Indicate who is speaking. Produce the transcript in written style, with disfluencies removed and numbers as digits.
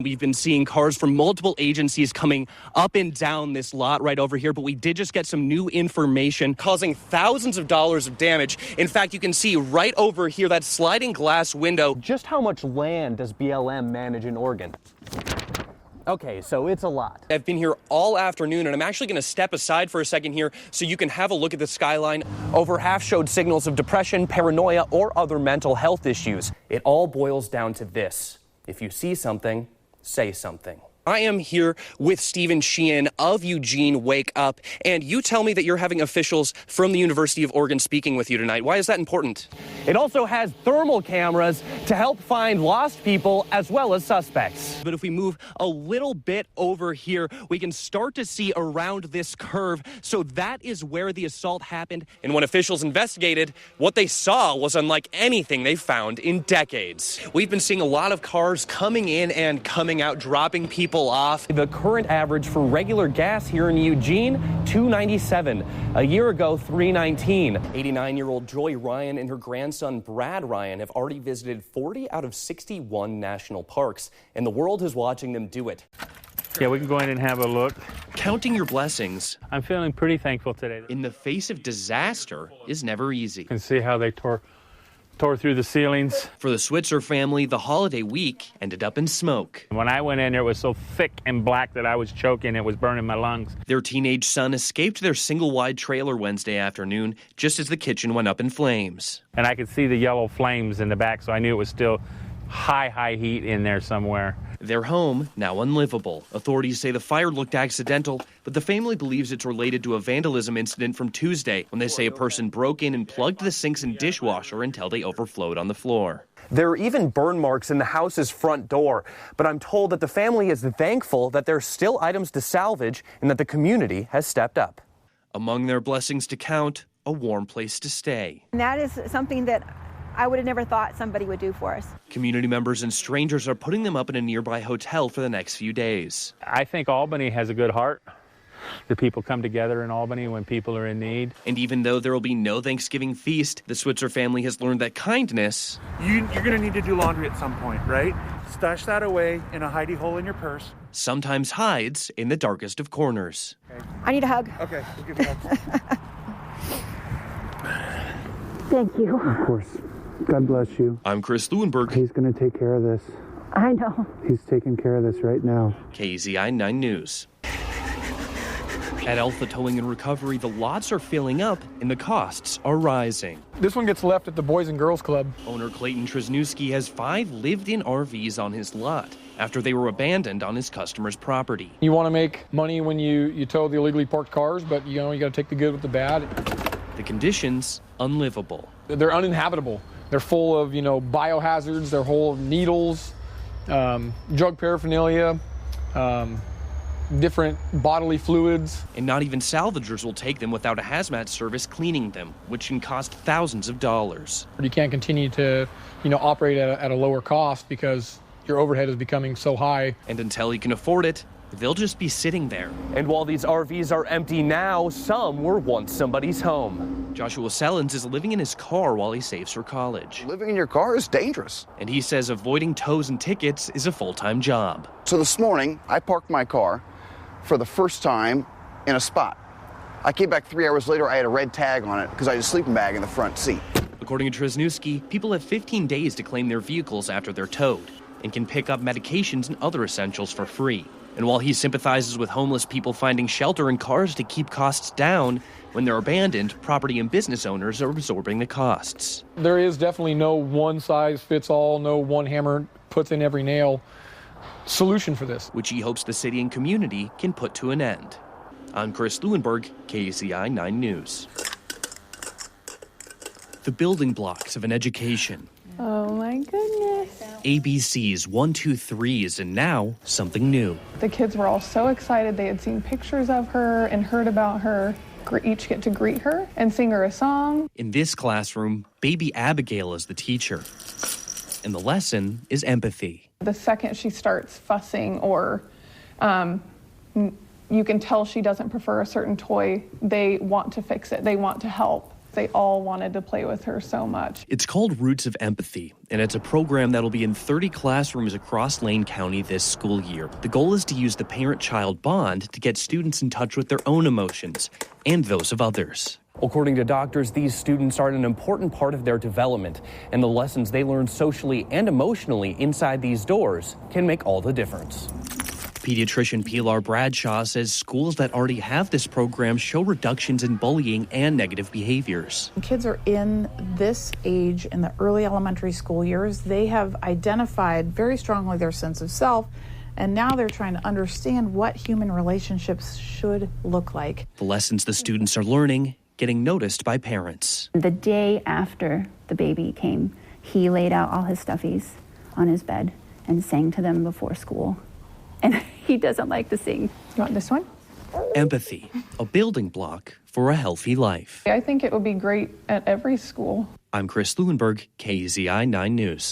Speaker 1: we've been seeing cars from multiple agencies coming up and down this lot right over here, but we did just get some new information causing thousands of dollars of damage. In fact, you can see right over here, that sliding glass window. Just how much land does BLM manage in Oregon? Okay, so it's a lot. I've been here all afternoon, and I'm actually going to step aside for a second here so you can have a look at the skyline. Over half showed signals of depression, paranoia, or other mental health issues. It all boils down to this. If you see something, say something. I am here with Stephen Sheehan of Eugene Wake Up, and you tell me that you're having officials from the University of Oregon speaking with you tonight. Why is that important? It also has thermal cameras to help find lost people as well as suspects. But if we move a little bit over here, we can start to see around this curve. So that is where the assault happened. And when officials investigated, what they saw was unlike anything they found in decades. We've been seeing a lot of cars coming in and coming out, dropping people off. The current average for regular gas here in Eugene, $2.97. A year ago, $3.19. 89-year-old Joy Ryan and her grandson Brad Ryan have already visited 40 out of 61 national parks, and the world is watching them do it.
Speaker 2: Yeah, we can go in and have a look.
Speaker 1: Counting your blessings.
Speaker 2: I'm feeling pretty thankful today.
Speaker 1: In the face of disaster is never easy.
Speaker 2: You can see how they tore through the ceilings.
Speaker 1: For the Switzer family, the holiday week ended up in smoke.
Speaker 2: When I went in there, it was so thick and black that I was choking. It was burning my lungs.
Speaker 1: Their teenage son escaped their single-wide trailer Wednesday afternoon just as the kitchen went up in flames.
Speaker 2: And I could see the yellow flames in the back, so I knew it was still high heat in there somewhere.
Speaker 1: Their home now unlivable. Authorities say the fire looked accidental, but the family believes it's related to a vandalism incident from Tuesday when they say a person broke in and plugged the sinks and dishwasher until they overflowed on the floor. There are even burn marks in the house's front door, but I'm told that the family is thankful that there are still items to salvage and that the community has stepped up. Among their blessings to count, a warm place to stay.
Speaker 3: And that is something that I would have never thought somebody would do for us.
Speaker 1: Community members and strangers are putting them up in a nearby hotel for the next few days.
Speaker 2: I think Albany has a good heart. The people come together in Albany when people are in need.
Speaker 1: And even though there will be no Thanksgiving feast, the Switzer family has learned that kindness...
Speaker 4: You're going to need to do laundry at some point, right? Stash that away in a hidey hole in your purse.
Speaker 1: ...sometimes hides in the darkest of corners.
Speaker 3: Okay. I need a hug.
Speaker 4: Okay, we'll give you a hug.
Speaker 3: Thank you.
Speaker 5: Of course. God bless you.
Speaker 1: I'm Chris Lueneburg.
Speaker 5: He's going to take care of this.
Speaker 3: I know.
Speaker 5: He's taking care of this right now.
Speaker 1: KZI 9 News. At Alpha Towing and Recovery, the lots are filling up and the costs are rising.
Speaker 6: This one gets left at the Boys and Girls Club.
Speaker 1: Owner Clayton Trzniewski has 5 lived-in RVs on his lot after they were abandoned on his customer's property.
Speaker 6: You want to make money when you tow the illegally parked cars, but you got to take the good with the bad.
Speaker 1: The conditions, unlivable.
Speaker 6: They're uninhabitable. They're full of, biohazards. They're full of needles, drug paraphernalia, different bodily fluids.
Speaker 1: And not even salvagers will take them without a hazmat service cleaning them, which can cost thousands of dollars.
Speaker 6: You can't continue to, operate at a lower cost because your overhead is becoming so high.
Speaker 1: And until he can afford it, they'll just be sitting there. And while these RVs are empty now, some were once somebody's home. Joshua Sellens is living in his car while he saves for college.
Speaker 7: Living in your car is dangerous.
Speaker 1: And he says avoiding tows and tickets is a full-time job.
Speaker 7: So this morning, I parked my car for the first time in a spot. I came back 3 hours later, I had a red tag on it because I had a sleeping bag in the front seat.
Speaker 1: According to Trzniewski, people have 15 days to claim their vehicles after they're towed and can pick up medications and other essentials for free. And while he sympathizes with homeless people finding shelter in cars to keep costs down, when they're abandoned, property and business owners are absorbing the costs.
Speaker 6: There is definitely no one-size-fits-all, no one hammer puts in every nail solution for this,
Speaker 1: which he hopes the city and community can put to an end. I'm Chris Lueneburg, KZI 9 News. The building blocks of an education.
Speaker 8: Oh my goodness.
Speaker 1: ABC's 1, 2, 3s, and now something new.
Speaker 8: The kids were all so excited. They had seen pictures of her and heard about her. Each get to greet her and sing her a song.
Speaker 1: In this classroom, baby Abigail is the teacher. And the lesson is empathy.
Speaker 8: The second she starts fussing or you can tell she doesn't prefer a certain toy, they want to fix it. They want to help. They all wanted to play with her so much.
Speaker 1: It's called Roots of Empathy, and it's a program that'll be in 30 classrooms across Lane County this school year. The goal is to use the parent-child bond to get students in touch with their own emotions and those of others. According to doctors, these students are an important part of their development, and the lessons they learn socially and emotionally inside these doors can make all the difference. Pediatrician Pilar Bradshaw says schools that already have this program show reductions in bullying and negative behaviors.
Speaker 9: Kids are in this age in the early elementary school years. They have identified very strongly their sense of self, and now they're trying to understand what human relationships should look like.
Speaker 1: The lessons the students are learning getting noticed by parents.
Speaker 10: The day after the baby came, he laid out all his stuffies on his bed and sang to them before school. And he doesn't like to sing.
Speaker 3: You want this one?
Speaker 1: Empathy, a building block for a healthy life.
Speaker 8: I think it would be great at every school.
Speaker 1: I'm Chris Lueneburg, KZI 9 News.